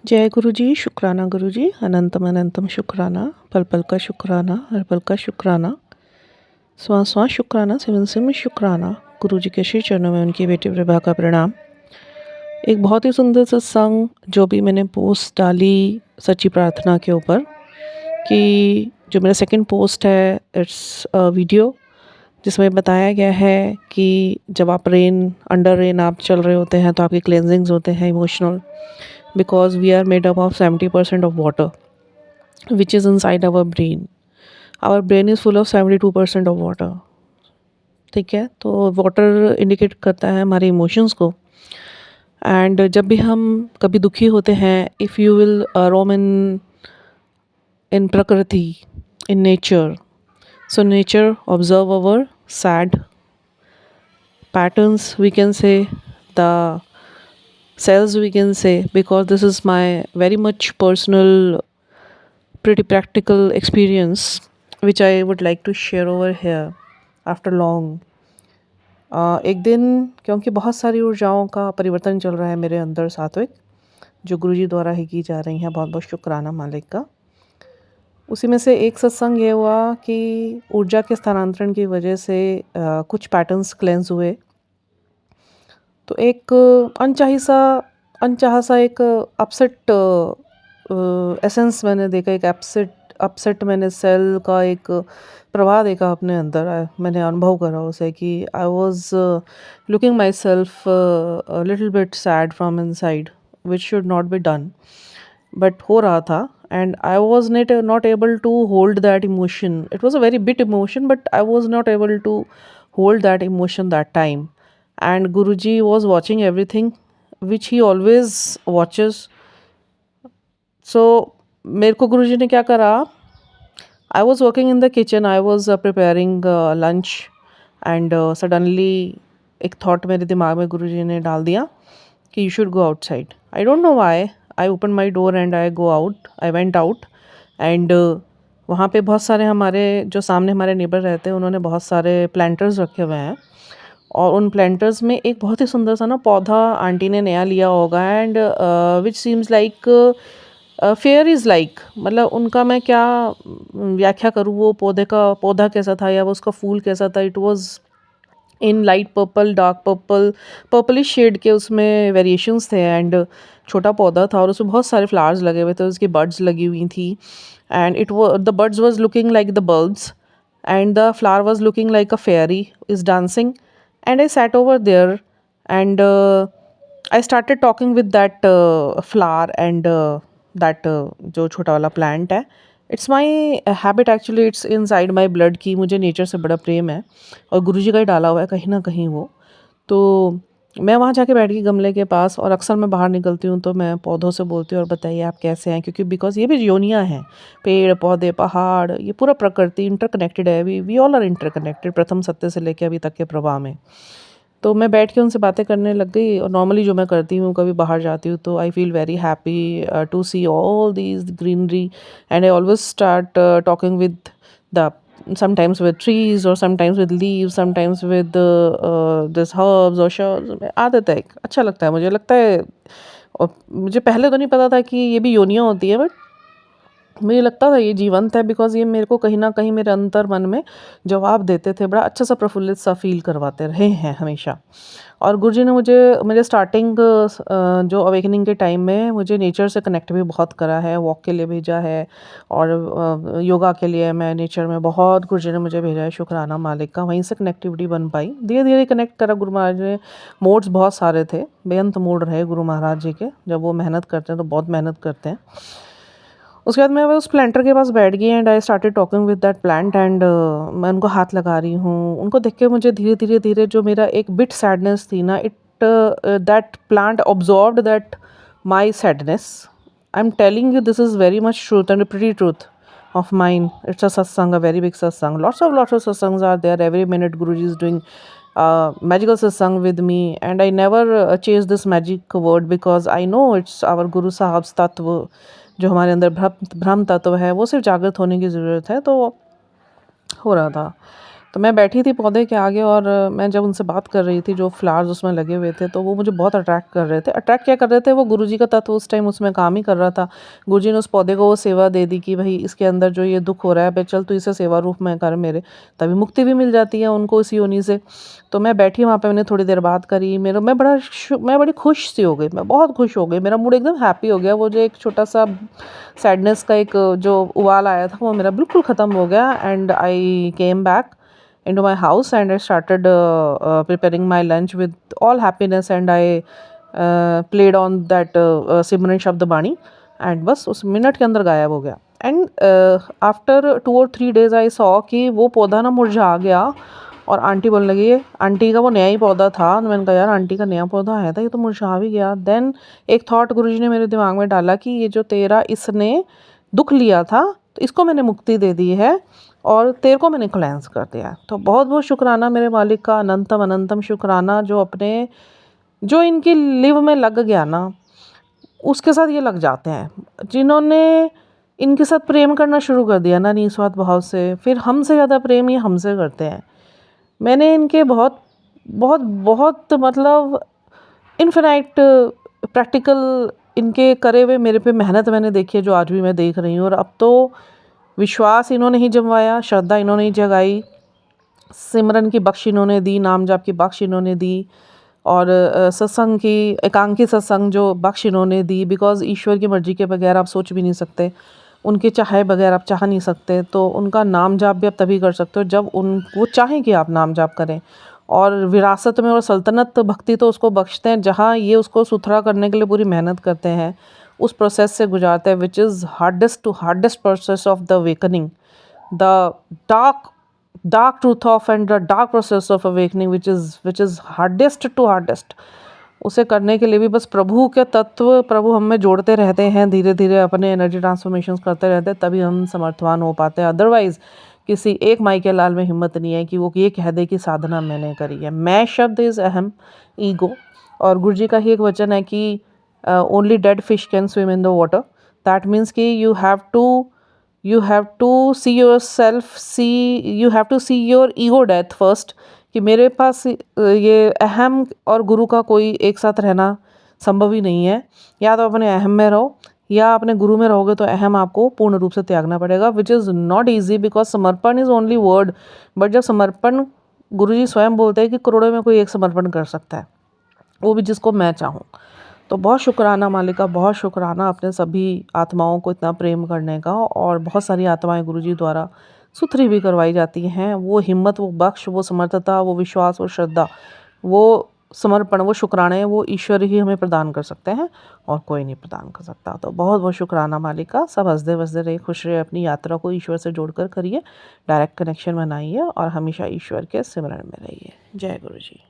जय गुरु जी, शुक्राना गुरु जी, अनंतम अनंतम शुक्राना, पल पल का शुक्राना, हर पल का शुक्राना, स्वां स्वां शुक्राना, सिमन सिमन शुक्राना। गुरु जी के श्री चरणों में उनकी बेटी प्रभा का प्रणाम। एक बहुत ही सुंदर सत्संग जो भी मैंने पोस्ट डाली सच्ची प्रार्थना के ऊपर, कि जो मेरा सेकंड पोस्ट है, इट्स वीडियो जिसमें बताया गया है कि जब आप अंडर रेन आप चल रहे होते हैं तो आपके क्लेंजिंग्स होते हैं emotional, because we are made up of 70% of water which is inside our brain. Our brain is full of 72% of water. ठीक है, तो वाटर इंडिकेट करता है हमारे इमोशंस को। एंड जब भी हम कभी दुखी होते हैं, इफ़ यू विल रोम इन प्रकृति, in nature, so nature observe our sad patterns, we can say, the cells, we can say, because this is my very much personal, pretty practical experience which I would like to share over here after long. एक दिन, क्योंकि बहुत सारी ऊर्जाओं का परिवर्तन चल रहा है मेरे अंदर सात्विक, जो गुरुजी द्वारा ही की जा रही हैं, बहुत बहुत शुक्राना मालिक का। उसी में से एक सत्संग ये हुआ कि ऊर्जा के स्थानांतरण की वजह से कुछ पैटर्न्स क्लेंस हुए। तो एक अनचाहा सा एक अपसेट एसेंस मैंने देखा, एक अपसेट मैंने सेल का एक प्रवाह देखा अपने अंदर। मैंने अनुभव करा उसे कि I was looking my self little bit sad from inside, which should not be done, but हो रहा था। And I was not able to hold that emotion. It was a very bit emotion, but I was not able to hold that emotion that time. And Guruji was watching everything which he always watches. So मेरे को गुरुजी ने क्या करा, I was working in the kitchen, I was preparing lunch, and suddenly एक thought मेरे दिमाग में गुरुजी ने डाल दिया कि you should go outside. I don't know why. I opened my door and I go out. I went out and वहाँ पे बहुत सारे हमारे जो सामने हमारे नेबर रहते हैं, उन्होंने बहुत सारे प्लांटर्स रखे हुए हैं, और उन प्लांटर्स में एक बहुत ही सुंदर सा ना पौधा आंटी ने नया लिया होगा, and which seems like fair is like, मतलब उनका मैं क्या व्याख्या करूँ, वो पौधा कैसा था या वो उसका फूल कैसा था. It was in light purple, dark purple, purplish shade के उसमें वेरिएशंस थे, एंड छोटा पौधा था और उसमें बहुत सारे फ्लावर्स लगे हुए थे, उसकी बड्स लगी हुई थी, and the buds was looking like the bulbs, and the flower was looking like a fairy is dancing. And I sat over there, and I started talking with that flower, and that जो छोटा वाला plant है. It's my habit actually, it's inside my blood कि मुझे nature से बड़ा प्रेम है, और गुरुजी का ही डाला हुआ है कहीं ना कहीं वो. तो मैं वहाँ जाके बैठ गई गमले के पास, और अक्सर मैं बाहर निकलती हूँ तो मैं पौधों से बोलती हूँ और बताइए आप कैसे हैं, क्योंकि बिकॉज ये भी योनियाँ हैं, पेड़ पौधे पहाड़, ये पूरा प्रकृति इंटरकनेक्टेड है. वी ऑल आर इंटरकनेक्टेड, प्रथम सत्य से लेकर अभी तक के प्रवाह में. तो मैं बैठ के उनसे बातें करने लग गई, और नॉर्मली जो मैं करती हूँ, कभी बाहर जाती हूँ तो I feel very happy to see all these greenery, and I always start talking with the, sometimes with trees, or sometimes with leaves, sometimes with this herbs or shrubs. आदत है, अच्छा लगता है, मुझे लगता है. और मुझे पहले तो नहीं पता था कि ये भी योनियाँ होती है, बट मुझे लगता था ये जीवंत है, बिकॉज ये मेरे को कहीं ना कहीं मेरे अंतर मन में जवाब देते थे, बड़ा अच्छा सा प्रफुल्लित सा फील करवाते रहे हैं हमेशा. और गुरुजी ने मुझे स्टार्टिंग जो अवेकनिंग के टाइम में मुझे नेचर से कनेक्ट भी बहुत करा है, वॉक के लिए भेजा है, और योगा के लिए मैं नेचर में बहुत, गुरुजी ने मुझे भेजा है, शुक्राना मालिक का. वहीं से कनेक्टिविटी बन पाई, धीरे धीरे कनेक्ट करा. गुरु महाराज ने मोड्स बहुत सारे थे, बेअंत मोड रहे गुरु महाराज जी के, जब वो मेहनत करते हैं तो बहुत मेहनत करते हैं. उसके बाद मैं उस प्लांटर के पास बैठ गई, and I started talking with that plant, and मैं उनको हाथ लगा रही हूँ. उनको देख के मुझे धीरे धीरे धीरे जो मेरा एक बिट सैडनेस थी ना, it that plant observed that my sadness. I am telling you, this is very much truth and pretty truth of mine. It's a satsang, a very big satsang. Lots of satsangs are there. Every minute Guruji is doing magical satsang with me, and I never chase this magic word, because I know it's our Guru Sahab's tattva, जो हमारे अंदर भ्रम तत्व है, वो सिर्फ जागृत होने की ज़रूरत है. तो हो रहा था. तो मैं बैठी थी पौधे के आगे और मैं जब उनसे बात कर रही थी, जो फ्लावर्स उसमें लगे हुए थे, तो वो मुझे बहुत अट्रैक्ट कर रहे थे। अट्रैक्ट क्या कर रहे थे, वो गुरुजी का तत्व उस टाइम उसमें काम ही कर रहा था। गुरुजी ने उस पौधे को वो सेवा दे दी कि भाई इसके अंदर जो ये दुःख हो रहा है, बे चल तू इसे सेवा रूप में कर मेरे, तभी मुक्ति भी मिल जाती है उनको इस योनि से। तो मैं बैठी वहाँ पे, मैंने थोड़ी देर बात करी, मैं बड़ी खुश सी हो गई, मैं बहुत खुश हो गई, मेरा मूड एकदम हैप्पी हो गया। वो जो एक छोटा-सा सैडनेस का एक जो उबाल आया था, वो मेरा बिल्कुल ख़त्म हो गया and I came back into my house and I started preparing my lunch with all happiness and I played on that Simran Shabd Bani and बस उस मिनट के अंदर गायब हो गया। And after 2 or 3 days I saw कि वो पौधा ना मुरझा गया और आंटी बोलने लगी ये आंटी का वो नया ही पौधा था। तो मैंने कहा यार आंटी का नया पौधा आया था, ये तो मुरझा भी गया। देन एक थॉट गुरुजी ने मेरे दिमाग में डाला कि ये जो तेरा इसने दुख लिया था, तो इसको मैंने मुक्ति दे दी है और तेरे को मैंने क्लेंस कर दिया। तो बहुत बहुत शुक्राना मेरे मालिक का, अनंतम अनंतम शुक्राना, जो इनकी लिव में लग गया ना, उसके साथ ये लग जाते हैं। जिन्होंने इनके साथ प्रेम करना शुरू कर दिया ना निस्वार्थ भाव से, फिर हमसे ज़्यादा प्रेम ये हमसे करते हैं। मैंने इनके बहुत बहुत बहुत मतलब इनफिनाइट प्रैक्टिकल इनके करे हुए मेरे पे मेहनत मैंने देखी है, जो आज भी मैं देख रही हूँ। और अब तो विश्वास इन्होंने ही जमवाया, श्रद्धा इन्होंने ही जगाई, सिमरन की बख्श इन्होंने दी, नाम जाप की बख्श इन्होंने दी और सत्संग की एकांकी सत्संग जो बख्श इन्होंने दी। बिकॉज़ ईश्वर की मर्ज़ी के बगैर आप सोच भी नहीं सकते, उनके चाहे बगैर आप चाह नहीं सकते। तो उनका नाम जाप भी आप तभी कर सकते हो जब वो चाहें कि आप नाम जाप करें। और विरासत में और सल्तनत भक्ति तो उसको बख्शते हैं जहाँ ये उसको सुथरा करने के लिए पूरी मेहनत करते हैं, उस प्रोसेस से गुजारते हैं, which is hardest process of the awakening, the dark dark truth of and the dark process of awakening which is hardest। उसे करने के लिए भी बस प्रभु के तत्व, प्रभु हम में जोड़ते रहते हैं, धीरे धीरे अपने एनर्जी ट्रांसफॉर्मेशन करते रहते हैं, तभी हम समर्थवान हो पाते हैं। अदरवाइज किसी एक माई के लाल में हिम्मत नहीं है कि वो ये कह दे कि साधना मैंने करी है। मैं शब्द इज़ अहम, ईगो। और गुरु जी का ही एक वचन है कि only dead fish can swim in the water. That means कि you have to see yourself, you have to see your ego death first, कि मेरे पास ये अहम और गुरु का कोई एक साथ रहना संभव ही नहीं है। या तो अपने अहम में रहो या अपने गुरु में रहोगे, तो अहम आपको पूर्ण रूप से त्यागना पड़ेगा, which is not easy because समर्पण इज़ ओनली वर्ड। बट जब समर्पण गुरु जी स्वयं बोलते हैं कि करोड़ों में कोई एक समर्पण कर सकता है, वो भी जिसको मैं चाहूँ। तो बहुत शुक्राना मालिका, बहुत शुक्राना अपने सभी आत्माओं को इतना प्रेम करने का। और बहुत सारी आत्माएं गुरुजी द्वारा सुथरी भी करवाई जाती हैं। वो हिम्मत, वो बख्श, वो समर्थता, वो विश्वास, वो श्रद्धा, वो समर्पण, वो शुक्राने वो ईश्वर ही हमें प्रदान कर सकते हैं और कोई नहीं प्रदान कर सकता। तो बहुत बहुत शुक्राना मालिका। सब हंसदे वसदे रहे, खुश रहे, अपनी यात्रा को ईश्वर से जोड़कर करिए, डायरेक्ट कनेक्शन बनाइए और हमेशा ईश्वर के सिमरण में रहिए। जय गुरु जी।